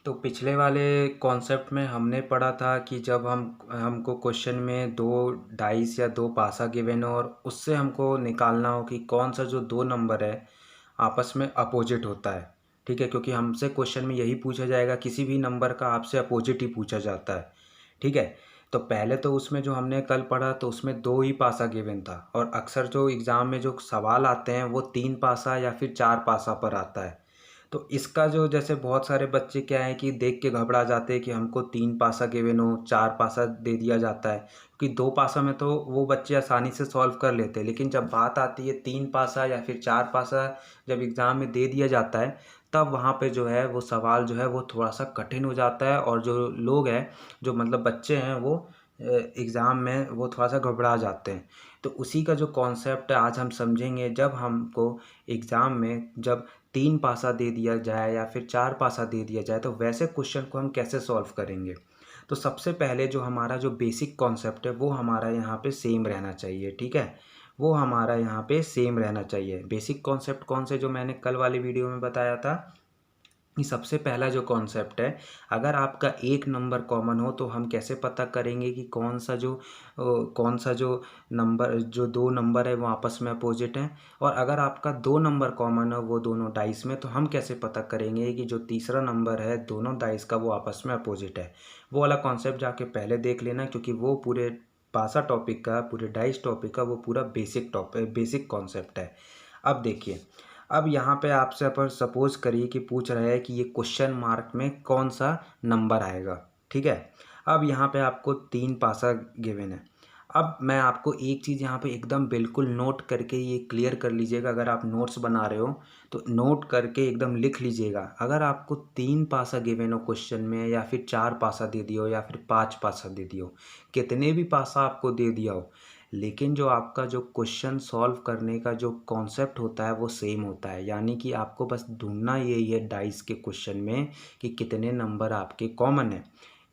तो पिछले वाले कॉन्सेप्ट में हमने पढ़ा था कि जब हमको क्वेश्चन में दो डाइस या दो पासा गिवन हो और उससे हमको निकालना हो कि कौन सा जो दो नंबर है आपस में अपोजिट होता है। ठीक है, क्योंकि हमसे क्वेश्चन में यही पूछा जाएगा, किसी भी नंबर का आपसे अपोजिट ही पूछा जाता है। ठीक है, तो पहले तो उसमें जो हमने कल पढ़ा तो उसमें दो ही पासा गिवन था, और अक्सर जो एग्ज़ाम में जो सवाल आते हैं वो तीन पासा या फिर चार पासा पर आता है। तो इसका जो जैसे बहुत सारे बच्चे क्या है कि देख के घबरा जाते हैं कि हमको तीन पासा गिवन हो, चार पासा दे दिया जाता है, क्योंकि दो पासा में तो वो बच्चे आसानी से सॉल्व कर लेते हैं, लेकिन जब बात आती है तीन पासा या फिर चार पासा जब एग्ज़ाम में दे दिया जाता है, तब वहाँ पे जो है वो सवाल जो है वो थोड़ा सा कठिन हो जाता है, और जो लोग हैं, जो मतलब बच्चे हैं, वो एग्ज़ाम में वो थोड़ा सा घबरा जाते हैं। तो उसी का जो कॉन्सेप्ट है आज हम समझेंगे। जब हमको एग्ज़ाम में जब तीन पासा दे दिया जाए या फिर चार पासा दे दिया जाए तो वैसे क्वेश्चन को हम कैसे सॉल्व करेंगे। तो सबसे पहले जो हमारा जो बेसिक कॉन्सेप्ट है वो हमारा यहाँ पे सेम रहना चाहिए। ठीक है, वो हमारा यहाँ पे सेम रहना चाहिए। बेसिक कॉन्सेप्ट कौन से जो मैंने कल वाली वीडियो में बताया था कि सबसे पहला जो कॉन्सेप्ट है, अगर आपका एक नंबर कॉमन हो तो हम कैसे पता करेंगे कि कौन सा जो नंबर जो दो नंबर है वो आपस में अपोजिट हैं। और अगर आपका दो नंबर कॉमन है वो दोनों डाइस में, तो हम कैसे पता करेंगे कि जो तीसरा नंबर है दोनों डाइस का वो आपस में अपोजिट है। वो वाला कॉन्सेप्ट जाके पहले देख लेना, क्योंकि वो पूरे पासा टॉपिक का, पूरे डाइस टॉपिक का वो पूरा बेसिक कॉन्सेप्ट है। अब देखिए, अब यहाँ पे आपसे पर सपोज करिए कि पूछ रहा है कि ये क्वेश्चन मार्क में कौन सा नंबर आएगा। ठीक है, अब यहाँ पे आपको तीन पासा गिवन है। अब मैं आपको एक चीज़ यहाँ पे एकदम बिल्कुल नोट करके ये क्लियर कर लीजिएगा। अगर आप नोट्स बना रहे हो तो नोट करके एकदम लिख लीजिएगा। अगर आपको तीन पासा गिवन हो क्वेश्चन में, या फिर चार पासा दे दिया हो, या फिर पाँच पासा दे दिया हो, कितने भी पासा आपको दे दिया हो, लेकिन जो आपका जो क्वेश्चन सॉल्व करने का जो कॉन्सेप्ट होता है वो सेम होता है। यानी कि आपको बस ढूंढना यही है डाइस के क्वेश्चन में कि कितने नंबर आपके कॉमन है।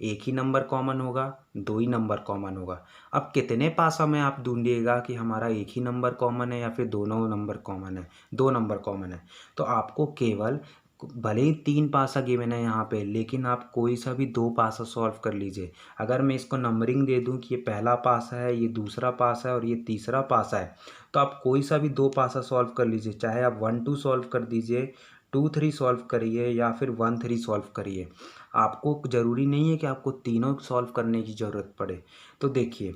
एक ही नंबर कॉमन होगा, दो ही नंबर कॉमन होगा। अब कितने पासा में आप ढूंढिएगा कि हमारा एक ही नंबर कॉमन है या फिर दोनों नंबर कॉमन है, दो नंबर कॉमन है। तो आपको केवल, भले ही तीन पासा गिवन है यहाँ पे, लेकिन आप कोई सा भी दो पासा सॉल्व कर लीजिए। अगर मैं इसको नंबरिंग दे दूँ कि ये पहला पासा है, ये दूसरा पासा है और ये तीसरा पासा है, तो आप कोई सा भी दो पासा सॉल्व कर लीजिए। चाहे आप 1 2 सॉल्व कर दीजिए, 2 3 सॉल्व करिए, या फिर 1 3 सॉल्व करिए। आपको ज़रूरी नहीं है कि आपको तीनों सॉल्व करने की ज़रूरत पड़े। तो देखिए,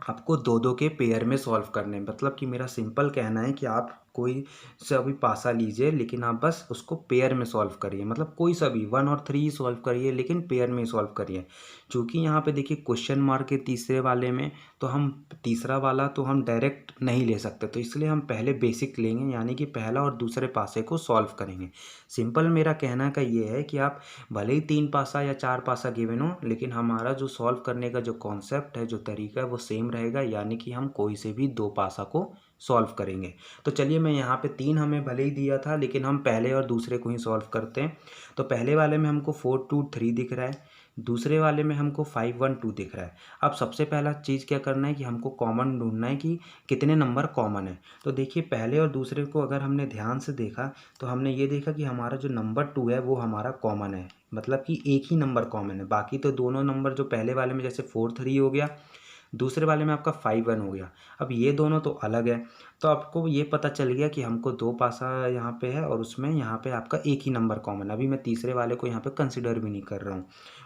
आपको दो दो के पेयर में सॉल्व करने हैं। मतलब कि मेरा सिंपल कहना है कि आप कोई सा भी पासा लीजिए, लेकिन आप बस उसको पेयर में सॉल्व करिए। मतलब कोई सा भी 1 और 3 ही सॉल्व करिए, लेकिन पेयर में ही सॉल्व करिए। चूँकि यहाँ पे देखिए क्वेश्चन मार्क है तीसरे वाले में, तो हम तीसरा वाला तो हम डायरेक्ट नहीं ले सकते, तो इसलिए हम पहले बेसिक लेंगे, यानी कि पहला और दूसरे पासे को सॉल्व करेंगे। सिंपल मेरा कहना का ये है कि आप भले ही तीन पासा या चार पासा गिवन हो, लेकिन हमारा जो सॉल्व करने का जो कॉन्सेप्ट है, जो तरीका है, वो सेम रहेगा। यानी कि हम कोई से भी दो पासा को सॉल्व करेंगे। तो चलिए, मैं यहाँ पे तीन हमें भले ही दिया था, लेकिन हम पहले और दूसरे को ही सॉल्व करते हैं। तो पहले वाले में हमको 4 2 3 दिख रहा है, दूसरे वाले में हमको 5 1 2 दिख रहा है। अब सबसे पहला चीज़ क्या करना है कि हमको कॉमन ढूंढना है कि कितने नंबर कॉमन है। तो देखिए, पहले और दूसरे को अगर हमने ध्यान से देखा तो हमने ये देखा कि हमारा जो नंबर 2 है वो हमारा कॉमन है। मतलब कि एक ही नंबर कॉमन है। बाकी तो दोनों नंबर जो पहले वाले में जैसे 4 3 हो गया, दूसरे वाले में आपका 5 1 हो गया। अब ये दोनों तो अलग है। तो आपको ये पता चल गया कि हमको दो पासा यहाँ पे है और उसमें यहाँ पे आपका एक ही नंबर कॉमन है। अभी मैं तीसरे वाले को यहाँ पे कंसिडर भी नहीं कर रहा हूँ।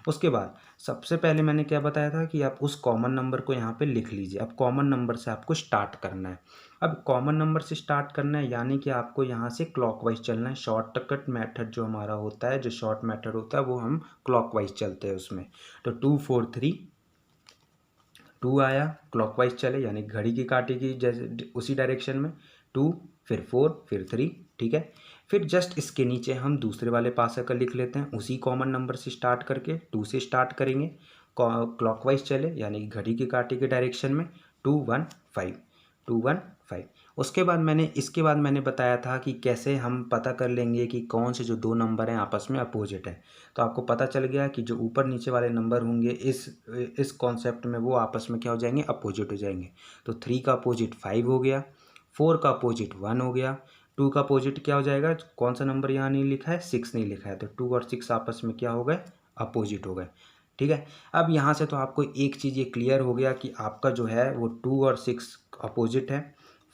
उसके बाद सबसे पहले मैंने क्या बताया था कि आप उस कॉमन नंबर को यहाँ पे लिख लीजिए। अब कॉमन नंबर से आपको स्टार्ट करना है। अब कॉमन नंबर से स्टार्ट करना है, यानी कि आपको यहाँ से क्लॉकवाइज चलना है। शॉर्टकट मेथड जो हमारा होता है, जो शॉर्ट मेथड होता है, वो हम क्लॉकवाइज चलते हैं उसमें। तो 2 4 3, 2 आया, क्लॉकवाइज चले यानी घड़ी की काटे की जैसे उसी डायरेक्शन में। 2, फिर 4, फिर 3। ठीक है, फिर जस्ट इसके नीचे हम दूसरे वाले पासे का लिख लेते हैं। उसी कॉमन नंबर से स्टार्ट करके 2 से स्टार्ट करेंगे, क्लॉकवाइज चले यानी कि घड़ी की काटे के डायरेक्शन में। 2 1 5, 2 1 5। इसके बाद मैंने बताया था कि कैसे हम पता कर लेंगे कि कौन से जो दो नंबर हैं आपस में अपोजिट हैं। तो आपको पता चल गया कि जो ऊपर नीचे वाले नंबर होंगे इस कॉन्सेप्ट में वो आपस में क्या हो जाएंगे, अपोजिट हो जाएंगे। तो 3 का अपोजिट 5 हो गया, 4 का अपोजिट 1 हो गया, टू का अपोजिट क्या हो जाएगा, कौन सा नंबर यहाँ नहीं लिखा है, 6 नहीं लिखा है, तो 2 और 6 आपस में क्या हो गए, अपोजिट हो गए। ठीक है, अब यहाँ से तो आपको एक चीज़ ये क्लियर हो गया कि आपका जो है वो 2 और 6 अपोजिट है,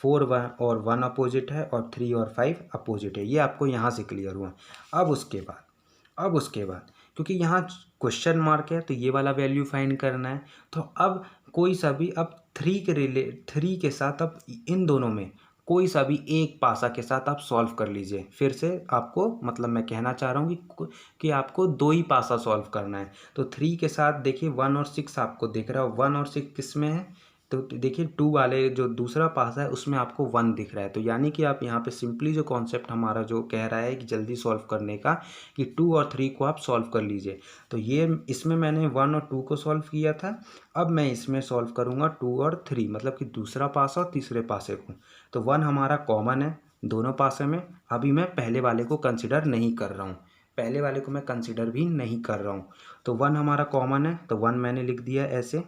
4 और 1 अपोजिट है, और 3 और 5 अपोजिट है। ये आपको यहाँ से क्लियर हुआ। अब उसके बाद क्योंकि यहाँ क्वेश्चन मार्क है तो ये वाला वैल्यू फाइंड करना है। तो अब कोई सा भी, अब 3 के साथ अब इन दोनों में कोई सा भी एक पासा के साथ आप सॉल्व कर लीजिए। फिर से आपको मतलब मैं कहना चाह रहा हूँ कि आपको 2 ही पासा सॉल्व करना है। तो 3 के साथ देखिए 1 और 6 आपको दिख रहा है, 1 और 6 किस में है, तो देखिए 2 वाले जो दूसरा पासा है उसमें आपको 1 दिख रहा है। तो यानी कि आप यहाँ पे सिंपली जो कॉन्सेप्ट हमारा जो कह रहा है कि जल्दी सॉल्व करने का, कि 2 और 3 को आप सॉल्व कर लीजिए। तो ये इसमें मैंने 1 और 2 को सॉल्व किया था, अब मैं इसमें सॉल्व करूँगा 2 और 3, मतलब कि दूसरा पासा और तीसरे पासे को। तो 1 हमारा कॉमन है दोनों पासे में। अभी मैं पहले वाले को कंसिडर नहीं कर रहा हूँ, पहले वाले को मैं कंसिडर भी नहीं कर रहा हूँ। तो 1 हमारा कॉमन है, तो 1 मैंने लिख दिया ऐसे।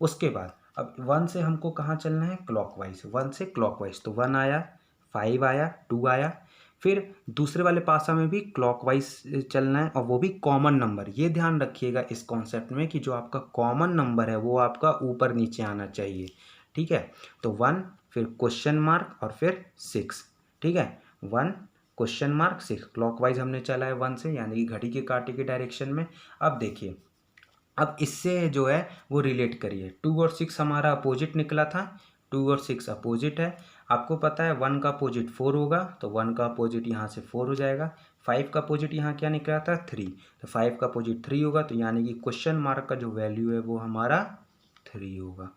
उसके बाद अब 1 से हमको कहाँ चलना है, क्लॉकवाइज, 1 से क्लॉकवाइज। तो 1 आया, 5 आया, 2 आया, फिर दूसरे वाले पासा में भी क्लॉकवाइज चलना है, और वो भी कॉमन नंबर। ये ध्यान रखिएगा इस कॉन्सेप्ट में कि जो आपका कॉमन नंबर है वो आपका ऊपर नीचे आना चाहिए। ठीक है, तो 1, फिर क्वेश्चन मार्क, और फिर 6। ठीक है, 1 क्वेश्चन मार्क 6, क्लॉकवाइज हमने चला है 1 से, यानी कि घड़ी के कांटे के डायरेक्शन में। अब देखिए, अब इससे जो है वो रिलेट करिए। 2 और 6 हमारा अपोजिट निकला था, 2 और 6 अपोजिट है। आपको पता है 1 का अपोजिट 4 होगा, तो 1 का अपोजिट यहाँ से 4 हो जाएगा। 5 का अपोजिट यहाँ क्या निकला था, 3, तो 5 का अपोजिट 3 होगा। तो यानी कि क्वेश्चन मार्क का जो वैल्यू है वो हमारा 3 होगा।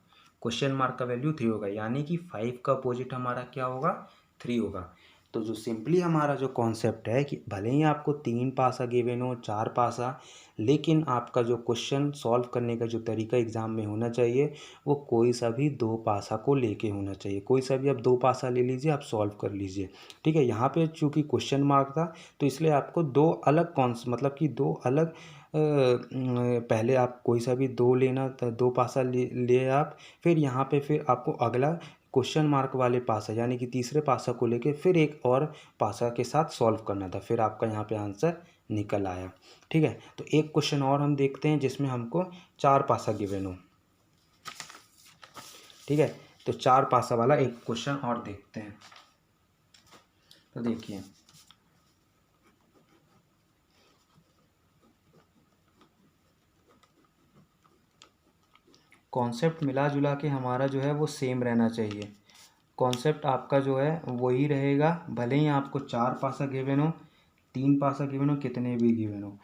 क्वेश्चन मार्क का वैल्यू 3 होगा, यानी कि 5 का अपोजिट हमारा क्या होगा, 3 होगा। तो जो सिंपली हमारा जो कॉन्सेप्ट है कि भले ही आपको 3 पासा गिवन हो, 4 पासा, लेकिन आपका जो क्वेश्चन सॉल्व करने का जो तरीका एग्ज़ाम में होना चाहिए वो कोई सा भी 2 पासा को लेके होना चाहिए। कोई सा भी आप 2 पासा ले लीजिए, आप सॉल्व कर लीजिए। ठीक है, यहाँ पे चूँकि क्वेश्चन मार्क था तो इसलिए आपको 2 अलग मतलब कि 2 अलग पहले आप कोई सा भी 2 लेना, 2 पासा ले आप, फिर यहाँ पे फिर आपको अगला क्वेश्चन मार्क वाले पासा यानी कि तीसरे पासा को लेके फिर एक और पासा के साथ सॉल्व करना था, फिर आपका यहाँ पे आंसर निकल आया। ठीक है, तो एक क्वेश्चन और हम देखते हैं जिसमें हमको 4 पासा गिवन हो। ठीक है, तो 4 पासा वाला एक क्वेश्चन और देखते हैं। तो देखिए, कॉन्सेप्ट मिला जुला के हमारा जो है वो सेम रहना चाहिए। कॉन्सेप्ट आपका जो है वही रहेगा, भले ही आपको 4 पासा गिवन हो, 3 पासा गिवन हो, कितने भी गिवन हो।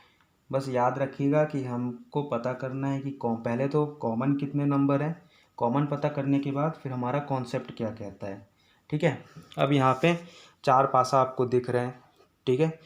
बस याद रखिएगा कि हमको पता करना है कि पहले तो कॉमन कितने नंबर हैं, कॉमन पता करने के बाद फिर हमारा कॉन्सेप्ट क्या कहता है। ठीक है, अब यहाँ पे 4 पासा आपको दिख रहे हैं। ठीक है,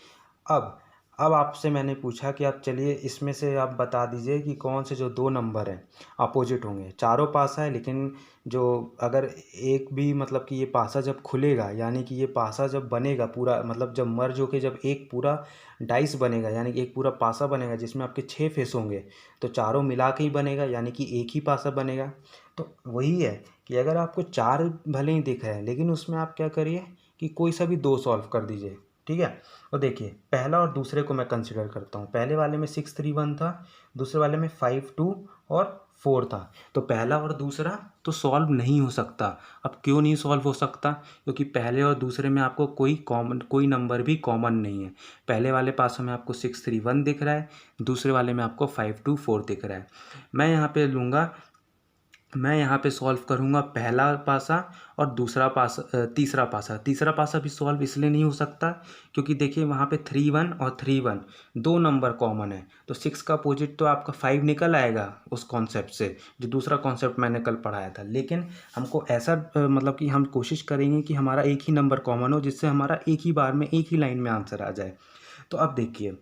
अब आपसे मैंने पूछा कि आप चलिए इसमें से आप बता दीजिए कि कौन से जो 2 नंबर हैं अपोजिट होंगे। चारों पासा है, लेकिन जो अगर एक भी मतलब कि ये पासा जब खुलेगा, यानी कि ये पासा जब बनेगा पूरा, मतलब जब मर्ज होके जब एक पूरा डाइस बनेगा, यानी कि एक पूरा पासा बनेगा जिसमें आपके 6 फेस होंगे, तो चारों मिला के ही बनेगा, यानी कि एक ही पासा बनेगा। तो वही है कि अगर आपको 4 भले ही दिख रहे हैं, लेकिन उसमें आप क्या करिए कि कोई सा भी 2 सॉल्व कर दीजिए। ठीक है, और देखिए पहला और दूसरे को मैं कंसिडर करता हूँ। पहले वाले में 6 3 1 था, दूसरे वाले में 5 2 और 4 था। तो पहला और दूसरा तो सॉल्व नहीं हो सकता। अब क्यों नहीं सॉल्व हो सकता, क्योंकि पहले और दूसरे में आपको कोई नंबर भी कॉमन नहीं है। पहले वाले पास में आपको 6 3 1 दिख रहा है, दूसरे वाले में आपको 5 2 4 दिख रहा है। मैं यहाँ पे सॉल्व करूँगा पहला पासा और तीसरा पासा भी सॉल्व इसलिए नहीं हो सकता क्योंकि देखिए वहाँ पे 3 1 और 3 1 2 नंबर कॉमन है, तो 6 का अपोजिट तो आपका 5 निकल आएगा उस कॉन्सेप्ट से, जो दूसरा कॉन्सेप्ट मैंने कल पढ़ाया था। लेकिन हमको ऐसा मतलब कि हम कोशिश करेंगे कि हमारा एक ही नंबर कॉमन हो, जिससे हमारा एक ही बार में एक ही लाइन में आंसर आ जाए। तो अब देखिए,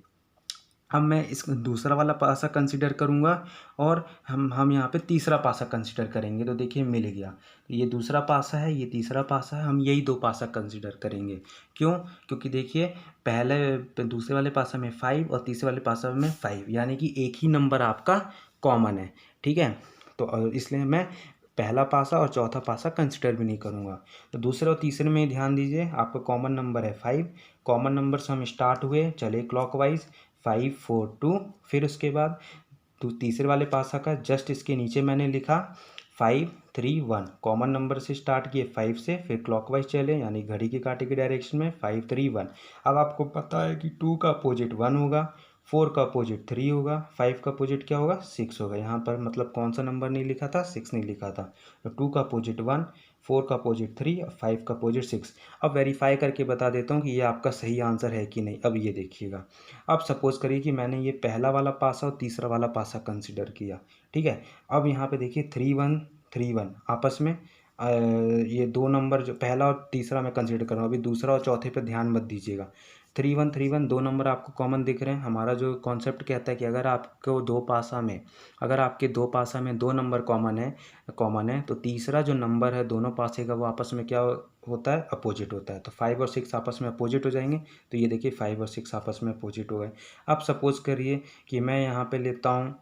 अब मैं इस दूसरा वाला पासा कंसिडर करूँगा और हम यहाँ पे तीसरा पासा कंसिडर करेंगे। तो देखिए मिल गया, तो ये दूसरा पासा है, ये तीसरा पासा है, हम यही 2 पासा कंसिडर करेंगे। क्यों, क्योंकि देखिए दूसरे वाले पासा में 5 और तीसरे वाले पासा में 5, यानी कि एक ही नंबर आपका कॉमन है। ठीक है, तो इसलिए मैं पहला पासा और चौथा पासा कंसिडर भी नहीं करूँगा। तो दूसरे और तीसरे में ध्यान दीजिए, आपका कॉमन नंबर है 5। कॉमन नंबर से हम स्टार्ट हुए, चले क्लॉकवाइज 5 4 2। फिर उसके बाद तो तीसरे वाले पासा का जस्ट इसके नीचे मैंने लिखा 5 3 1। कॉमन नंबर से स्टार्ट किए 5 से, फिर क्लॉकवाइज चले यानी घड़ी की कांटे की डायरेक्शन में 5 3 1। अब आपको पता है कि 2 का अपोजिट 1 होगा, 4 का अपोजिट 3 होगा, 5 का अपोजिट क्या होगा 6 होगा। यहाँ पर मतलब कौन सा नंबर नहीं लिखा था, 6 नहीं लिखा था। तो 2 का अपोजिट 1, 4 का अपोजिट 3 और 5 का अपोजिट 6। अब वेरीफाई करके बता देता हूँ कि ये आपका सही आंसर है कि नहीं। अब ये देखिएगा, अब सपोज करिए कि मैंने ये पहला वाला पासा और तीसरा वाला पासा कंसिडर किया, ठीक है। अब यहाँ पे देखिए 3 1 3 1 आपस में ये दो नंबर जो पहला और तीसरा मैं कंसिडर कर रहा हूँ, अभी दूसरा और चौथे पे ध्यान मत दीजिएगा। 3 1 दो नंबर आपको कॉमन दिख रहे हैं। हमारा जो कॉन्सेप्ट कहता है कि अगर आपको दो पासा में, अगर आपके दो पासा में दो नंबर कॉमन है तो तीसरा जो नंबर है दोनों पासे का वो आपस में क्या होता है, अपोजिट होता है। तो 5 और 6 आपस में अपोजिट हो जाएंगे। तो ये देखिए 5 और 6 आपस में अपोजिट हो गए। अब सपोज करिए कि मैं यहाँ पे लेता हूँ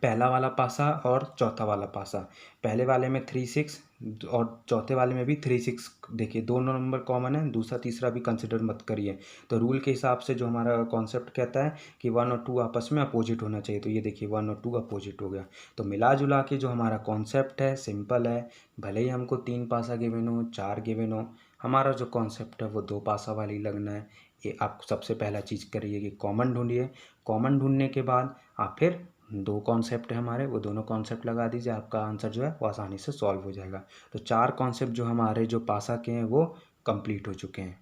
पहला वाला पासा और चौथा वाला पासा। पहले वाले में 3 6 और चौथे वाले में भी 3 6। देखिए दोनों नंबर कॉमन है, दूसरा तीसरा भी कंसिडर मत करिए। तो रूल के हिसाब से जो हमारा कॉन्सेप्ट कहता है कि 1 और 2 आपस में अपोजिट होना चाहिए। तो ये देखिए 1 और 2 अपोजिट हो गया। तो मिला जुला के जो हमारा कॉन्सेप्ट है सिंपल है। भले ही हमको 3 पासा गिवन हो, 4 गिवन हो, हमारा जो कॉन्सेप्ट है वो 2 पासा वाली लगना है। ये आप सबसे पहला चीज़ करिए कि कॉमन ढूंढिए। कॉमन ढूंढने के बाद आप फिर दो कॉन्सेप्ट है हमारे, वो दोनों कॉन्सेप्ट लगा दीजिए, आपका आंसर जो है वो आसानी से सॉल्व हो जाएगा। तो 4 कॉन्सेप्ट जो हमारे जो पासा के हैं वो कंप्लीट हो चुके हैं।